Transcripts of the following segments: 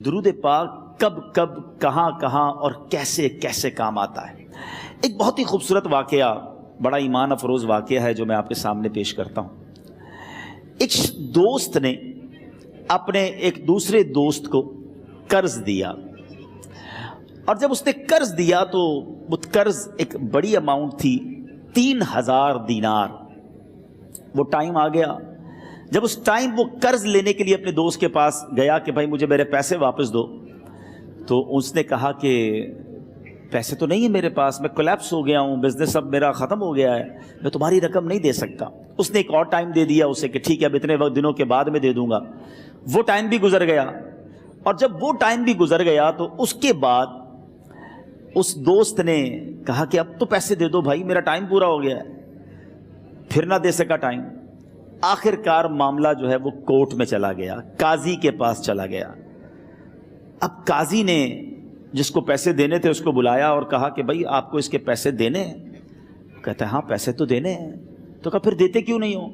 درود پاک کب کب کہاں کہاں اور کیسے کیسے کام آتا ہے۔ ایک بہت ہی خوبصورت واقعہ، بڑا ایمان افروز واقعہ ہے جو میں آپ کے سامنے پیش کرتا ہوں۔ ایک دوست نے اپنے ایک دوسرے دوست کو قرض دیا، اور جب اس نے قرض دیا تو وہ قرض ایک بڑی اماؤنٹ تھی، 3000 دینار۔ وہ ٹائم آ گیا جب اس ٹائم وہ قرض لینے کے لیے اپنے دوست کے پاس گیا کہ بھائی مجھے میرے پیسے واپس دو، تو اس نے کہا کہ پیسے تو نہیں ہے میرے پاس، میں کولیپس ہو گیا ہوں، بزنس اب میرا ختم ہو گیا ہے، میں تمہاری رقم نہیں دے سکتا۔ اس نے ایک اور ٹائم دے دیا اسے کہ ٹھیک ہے اب اتنے دنوں کے بعد میں دے دوں گا۔ وہ ٹائم بھی گزر گیا، اور جب وہ ٹائم بھی گزر گیا تو اس کے بعد اس دوست نے کہا کہ اب تو پیسے دے دو بھائی، میرا ٹائم پورا ہو گیا ہے۔ پھر نہ دے سکا ٹائم۔ آخر کار معاملہ جو ہے وہ کورٹ میں چلا گیا، قاضی کے پاس چلا گیا۔ اب قاضی نے جس کو پیسے دینے تھے اس کو بلایا اور کہا کہ بھائی آپ کو اس کے پیسے دینے ہیں؟ کہتا ہے ہاں پیسے تو دینے ہیں۔ تو کہا پھر دیتے کیوں نہیں ہو؟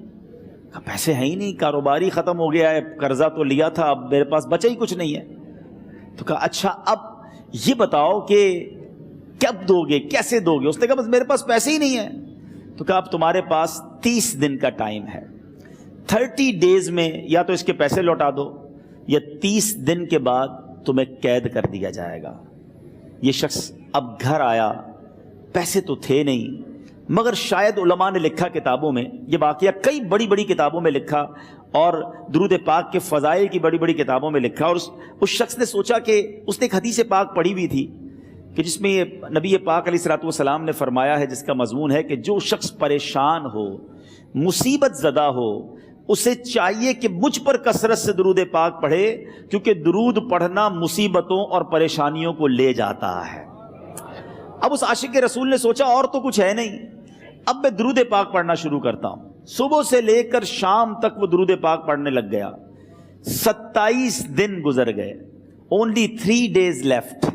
کہا پیسے ہیں ہی نہیں، کاروبار ہی ختم ہو گیا ہے، قرضہ تو لیا تھا، اب میرے پاس بچا ہی کچھ نہیں ہے۔ تو کہا اچھا اب یہ بتاؤ کہ کب دو گے، کیسے دو گے؟ اس نے کہا بس میرے پاس پیسے ہی نہیں ہیں۔ تو کہا اب تمہارے پاس 30 دن کا ٹائم ہے، 30 ڈیز میں یا تو اس کے پیسے لوٹا دو یا 30 دن کے بعد تمہیں قید کر دیا جائے گا۔ یہ شخص اب گھر آیا، پیسے تو تھے نہیں، مگر شاید علماء نے لکھا کتابوں میں، یہ واقعہ کئی بڑی بڑی کتابوں میں لکھا اور درود پاک کے فضائل کی بڑی بڑی کتابوں میں لکھا، اور اس شخص نے سوچا کہ اس نے ایک حدیث پاک پڑھی ہوئی تھی کہ جس میں نبی پاک علیہ الصلوۃ والسلام نے فرمایا ہے، جس کا مضمون ہے کہ جو شخص پریشان ہو، مصیبت زدہ ہو، اسے چاہیے کہ مجھ پر کثرت سے درود پاک پڑھے، کیونکہ درود پڑھنا مصیبتوں اور پریشانیوں کو لے جاتا ہے۔ اب اس عاشق رسول نے سوچا اور تو کچھ ہے نہیں، اب میں درود پاک پڑھنا شروع کرتا ہوں۔ صبح سے لے کر شام تک وہ درود پاک پڑھنے لگ گیا۔ 27 دن گزر گئے، only 3 days left،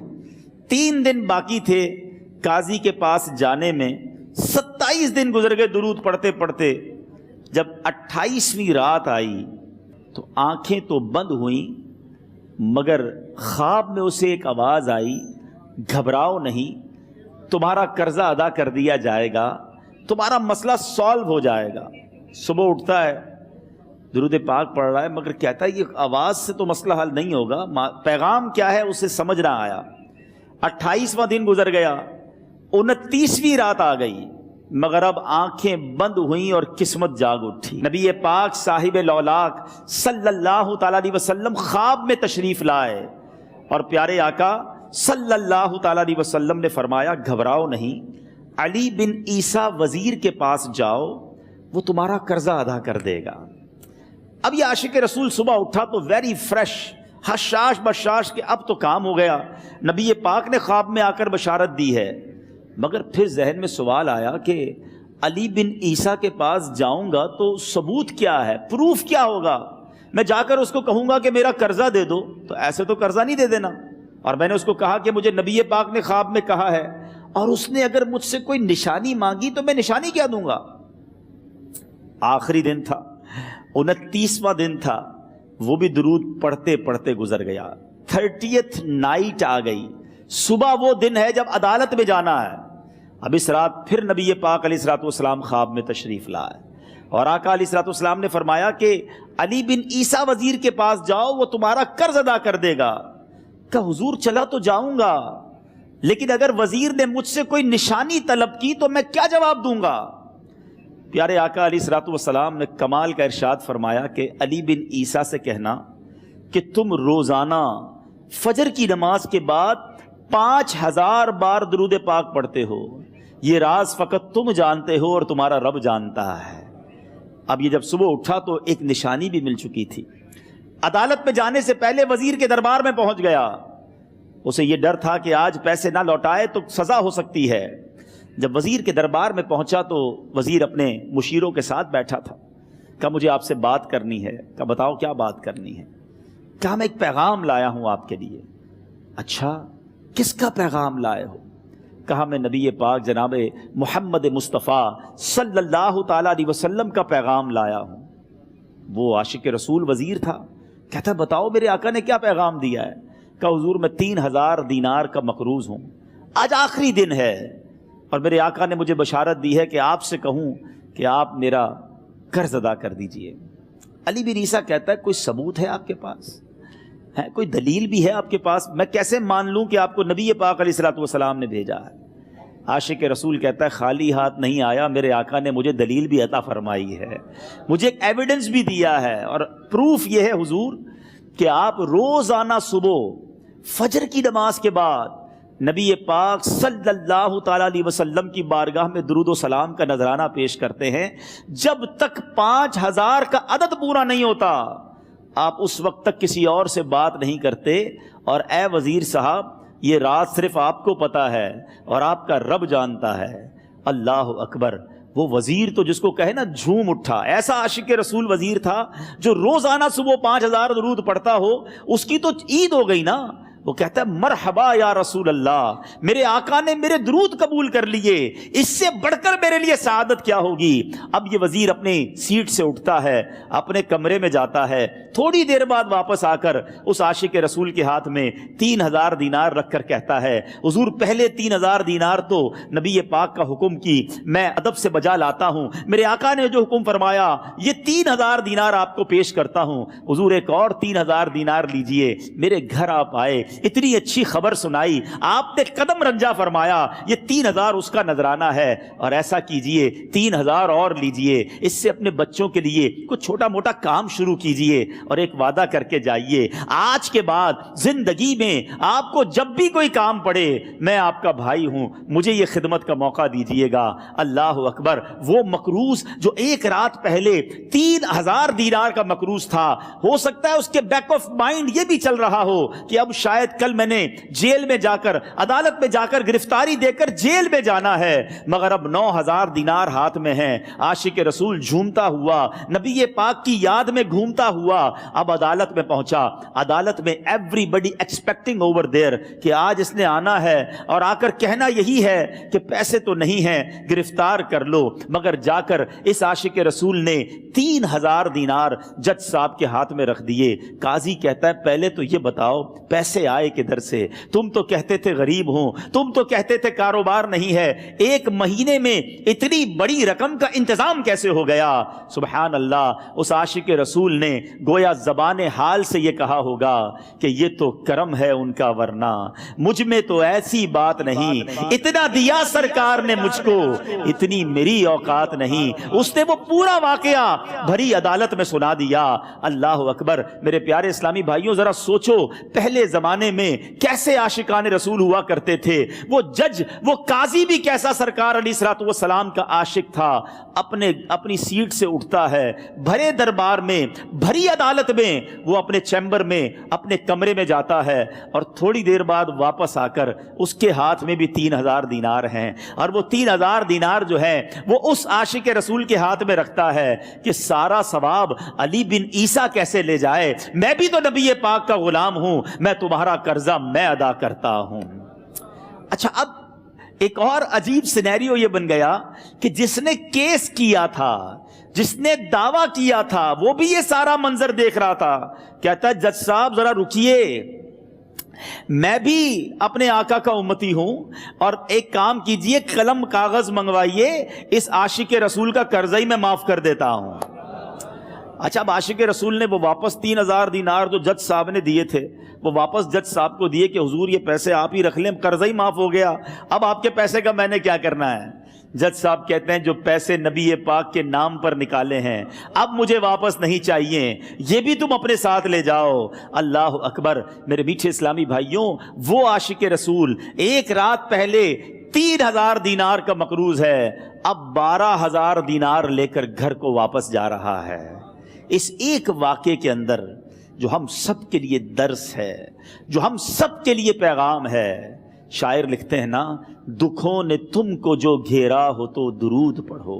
3 دن باقی تھے قاضی کے پاس جانے میں۔ 27 دن گزر گئے درود پڑھتے پڑھتے۔ جب 28ویں رات آئی تو آنکھیں تو بند ہوئیں، مگر خواب میں اسے ایک آواز آئی، گھبراؤ نہیں، تمہارا قرضہ ادا کر دیا جائے گا، تمہارا مسئلہ سالو ہو جائے گا۔ صبح اٹھتا ہے، درود پاک پڑھ رہا ہے، مگر کہتا ہے یہ آواز سے تو مسئلہ حل نہیں ہوگا، پیغام کیا ہے اسے سمجھ نہ آیا۔ 28واں دن گزر گیا، 29ویں رات آ گئی، مگر اب آنکھیں بند ہوئیں اور قسمت جاگ اٹھی۔ نبی پاک صاحب لولاک صلی اللہ تعالیٰ علیہ وسلم خواب میں تشریف لائے، اور پیارے آقا صلی اللہ تعالیٰ علیہ وسلم نے فرمایا گھبراؤ نہیں، علی بن عیسیٰ وزیر کے پاس جاؤ، وہ تمہارا قرضہ ادا کر دے گا۔ اب یہ عاشق رسول صبح اٹھا تو ویری فریش، حشاش بشاش کہ اب تو کام ہو گیا، نبی پاک نے خواب میں آ کر بشارت دی ہے۔ مگر پھر ذہن میں سوال آیا کہ علی بن عیسیٰ کے پاس جاؤں گا تو ثبوت کیا ہے، پروف کیا ہوگا؟ میں جا کر اس کو کہوں گا کہ میرا قرضہ دے دو، تو ایسے تو قرضہ نہیں دے دینا، اور میں نے اس کو کہا کہ مجھے نبی پاک نے خواب میں کہا ہے، اور اس نے اگر مجھ سے کوئی نشانی مانگی تو میں نشانی کیا دوں گا؟ آخری دن تھا، 29واں دن تھا، وہ بھی درود پڑھتے پڑھتے گزر گیا۔ 30th نائٹ آ گئی، صبح وہ دن ہے جب عدالت میں جانا ہے۔ اب اس رات پھر نبی پاک علیہ الصلوۃ والسلام خواب میں تشریف لائے، اور آقا علیہ الصلوۃ والسلام نے فرمایا کہ علی بن عیسیٰ وزیر کے پاس جاؤ، وہ تمہارا قرض ادا کر دے گا۔ کہ حضور چلا تو جاؤں گا، لیکن اگر وزیر نے مجھ سے کوئی نشانی طلب کی تو میں کیا جواب دوں گا؟ پیارے آقا علیہ الصلوۃ والسلام نے کمال کا ارشاد فرمایا کہ علی بن عیسیٰ سے کہنا کہ تم روزانہ فجر کی نماز کے بعد 5000 بار درود پاک پڑھتے ہو، یہ راز فقط تم جانتے ہو اور تمہارا رب جانتا ہے۔ اب یہ جب صبح اٹھا تو ایک نشانی بھی مل چکی تھی۔ عدالت میں جانے سے پہلے وزیر کے دربار میں پہنچ گیا، اسے یہ ڈر تھا کہ آج پیسے نہ لوٹائے تو سزا ہو سکتی ہے۔ جب وزیر کے دربار میں پہنچا تو وزیر اپنے مشیروں کے ساتھ بیٹھا تھا۔ کہا مجھے آپ سے بات کرنی ہے۔ کہا بتاؤ کیا بات کرنی ہے؟ کہا میں ایک پیغام لایا ہوں آپ کے لیے۔ اچھا کس کا پیغام لائے ہو؟ کہا میں نبی پاک جناب محمد مصطفیٰ صلی اللہ تعالیٰ علیہ وسلم کا پیغام لایا ہوں۔ وہ عاشق رسول وزیر تھا، کہتا بتاؤ میرے آقا نے کیا پیغام دیا ہے؟ کہا حضور میں 3000 دینار کا مقروض ہوں، آج آخری دن ہے اور میرے آقا نے مجھے بشارت دی ہے کہ آپ سے کہوں کہ آپ میرا قرض ادا کر دیجئے۔ علی بن عیسیٰ کہتا ہے کوئی ثبوت ہے آپ کے پاس؟ ہے کوئی دلیل بھی ہے آپ کے پاس؟ میں کیسے مان لوں کہ آپ کو نبی پاک علیہ الصلوۃ والسلام نے بھیجا ہے؟ عاشق رسول کہتا ہے خالی ہاتھ نہیں آیا، میرے آقا نے مجھے دلیل بھی عطا فرمائی ہے، مجھے ایک ایویڈنس بھی دیا ہے، اور پروف یہ ہے حضور کہ آپ روزانہ صبح فجر کی نماز کے بعد نبی پاک صلی اللہ تعالیٰ علیہ وسلم کی بارگاہ میں درود و سلام کا نذرانہ پیش کرتے ہیں۔ جب تک 5000 کا عدد پورا نہیں ہوتا آپ اس وقت تک کسی اور سے بات نہیں کرتے، اور اے وزیر صاحب یہ راز صرف آپ کو پتا ہے اور آپ کا رب جانتا ہے۔ اللہ اکبر! وہ وزیر تو جس کو کہے نا جھوم اٹھا، ایسا عاشق رسول وزیر تھا جو روزانہ صبح 5000 درود پڑھتا ہو، اس کی تو عید ہو گئی نا۔ وہ کہتا ہے مرحبا یا رسول اللہ، میرے آقا نے میرے درود قبول کر لیے، اس سے بڑھ کر میرے لیے سعادت کیا ہوگی۔ اب یہ وزیر اپنی سیٹ سے اٹھتا ہے، اپنے کمرے میں جاتا ہے، تھوڑی دیر بعد واپس آ کر اس عاشق رسول کے ہاتھ میں 3000 دینار رکھ کر کہتا ہے حضور پہلے 3000 دینار تو نبی پاک کا حکم کی میں ادب سے بجا لاتا ہوں، میرے آقا نے جو حکم فرمایا یہ 3000 دینار آپ کو پیش کرتا ہوں، حضور ایک اور 3000 دینار لیجئے۔ میرے گھر آپ آئے، اتنی اچھی خبر سنائی، آپ نے قدم رنجا فرمایا، یہ 3000 اس کا نذرانہ ہے، اور ایسا کیجئے 3000 اور لیجئے، اس سے اپنے بچوں کے لیے کچھ چھوٹا موٹا کام شروع کیجئے، اور ایک وعدہ کر کے جائیے، آج کے بعد زندگی میں آپ کو جب بھی کوئی کام پڑے میں آپ کا بھائی ہوں، مجھے یہ خدمت کا موقع دیجئے گا۔ اللہ اکبر! وہ مقروض جو ایک رات پہلے 3000 دینار کا مقروض تھا، ہو سکتا ہے اس کے بیک آف مائنڈ یہ بھی چل رہا ہو کہ اب شاید کل میں نے جیل میں جا کر، عدالت میں جا کر گرفتاری دے کر جیل میں جانا ہے، مگر اب 9000 دینار ہاتھ میں ہیں۔ عاشق رسول جھومتا ہوا نبی پاک کی یاد میں گھومتا ہوا اب عدالت میں پہنچا۔ عدالت میں everybody expecting over there کہ آج اس نے آنا ہے اور آ کر کہنا یہی ہے کہ پیسے تو نہیں ہیں، گرفتار کر لو، مگر جا کر اس عاشق رسول نے 3000 دینار جج صاحب کے ہاتھ میں رکھ دیے۔ قاضی کہتا ہے پہلے تو یہ بتاؤ پیسے آئے کدھر سے؟ تم تو کہتے تھے غریب ہوں، تم تو کہتے تھے کاروبار نہیں ہے، ایک مہینے میں اتنی بڑی رقم کا انتظام کیسے ہو گیا؟ سبحان اللہ! اس عاشق رسول نے گویا زبان حال سے یہ کہا ہوگا کہ یہ تو کرم ہے ان کا، ورنہ مجھ میں تو ایسی بات نہیں، اتنا دیا سرکار نے مجھ کو، اتنی میری اوقات نہیں۔ اس نے وہ پورا واقعہ بھری عدالت میں سنا دیا۔ اللہ اکبر! میرے پیارے اسلامی بھائیوں ذرا سوچو پہلے زمانے میں کیسے عاشقان رسول ہوا کرتے تھے، وہ جج، وہ قاضی بھی کیسا سرکار علیہ الصلوۃ والسلام کا عاشق تھا۔ اپنی سیٹ سے اٹھتا ہے، بھرے دربار میں، بھری عدالت میں، وہ اپنے چیمبر میں، اپنے کمرے میں جاتا ہے، اور تھوڑی دیر بعد واپس آ کر اس کے ہاتھ میں بھی 3000 دینار ہیں، اور وہ 3000 دینار جو ہے وہ اس عاشق رسول کے ہاتھ میں رکھتا ہے کہ سارا ثواب علی بن عیسیٰ کیسے لے جائے، میں بھی تو نبی پاک کا غلام ہوں، میں تمہارا قرضہ میں ادا کرتا ہوں۔ اچھا، اب ایک اور عجیب سینیریو یہ بن گیا کہ جس نے کیس کیا تھا، جس نے دعویٰ کیا تھا، وہ بھی یہ سارا منظر دیکھ رہا تھا۔ کہتا ہے جج صاحب ذرا رکیے، میں بھی اپنے آقا کا امتی ہوں، اور ایک کام کیجئے، قلم کاغذ منگوائیے، اس عاشق رسول کا قرضہ ہی میں معاف کر دیتا ہوں۔ اچھا، اب عاشق رسول نے وہ واپس 3000 دینار جو جج صاحب نے دیے تھے وہ واپس جج صاحب کو دیے کہ حضور یہ پیسے آپ ہی رکھ لیں، قرضہ ہی معاف ہو گیا، اب آپ کے پیسے کا میں نے کیا کرنا ہے؟ جج صاحب کہتے ہیں جو پیسے نبی پاک کے نام پر نکالے ہیں اب مجھے واپس نہیں چاہیے، یہ بھی تم اپنے ساتھ لے جاؤ۔ اللہ اکبر! میرے میٹھے اسلامی بھائیوں، وہ عاشق رسول ایک رات پہلے 3000 دینار کا مقروض ہے، اب 12000 دینار لے کر گھر کو واپس جا رہا ہے۔ اس ایک واقعے کے اندر جو ہم سب کے لیے درس ہے، جو ہم سب کے لیے پیغام ہے، شاعر لکھتے ہیں نا، دکھوں نے تم کو جو گھیرا ہو تو درود پڑھو،